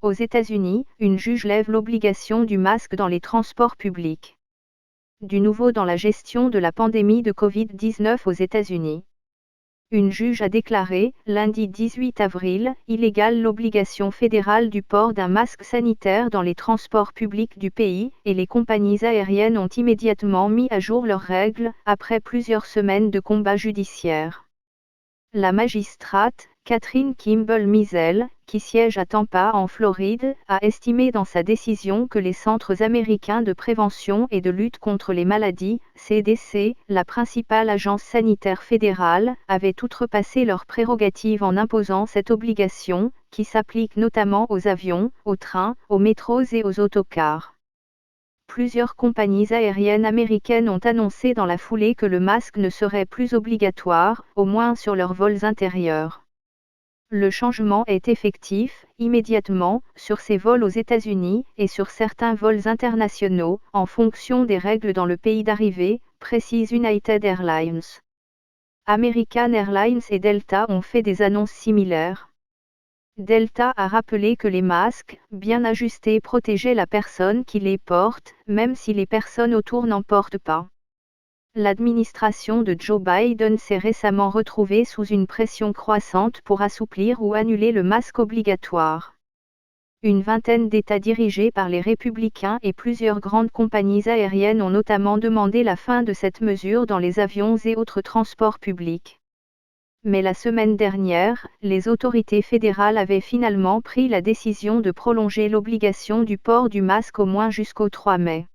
Aux États-Unis, une juge lève l'obligation du masque dans les transports publics. Du nouveau dans la gestion de la pandémie de Covid-19 aux États-Unis. Une juge a déclaré, lundi 18 avril, illégale l'obligation fédérale du port d'un masque sanitaire dans les transports publics du pays, et les compagnies aériennes ont immédiatement mis à jour leurs règles, après plusieurs semaines de combats judiciaires. La magistrate, Catherine Kimball Mizell, qui siège à Tampa en Floride, a estimé dans sa décision que les Centres américains de prévention et de lutte contre les maladies, CDC, la principale agence sanitaire fédérale, avaient outrepassé leurs prérogatives en imposant cette obligation, qui s'applique notamment aux avions, aux trains, aux métros et aux autocars. Plusieurs compagnies aériennes américaines ont annoncé dans la foulée que le masque ne serait plus obligatoire, au moins sur leurs vols intérieurs. Le changement est effectif, immédiatement, sur ces vols aux États-Unis, et sur certains vols internationaux, en fonction des règles dans le pays d'arrivée, précise United Airlines. American Airlines et Delta ont fait des annonces similaires. Delta a rappelé que les masques, bien ajustés, protégeaient la personne qui les porte, même si les personnes autour n'en portent pas. L'administration de Joe Biden s'est récemment retrouvée sous une pression croissante pour assouplir ou annuler le masque obligatoire. Une vingtaine d'États dirigés par les républicains et plusieurs grandes compagnies aériennes ont notamment demandé la fin de cette mesure dans les avions et autres transports publics. Mais la semaine dernière, les autorités fédérales avaient finalement pris la décision de prolonger l'obligation du port du masque au moins jusqu'au 3 mai.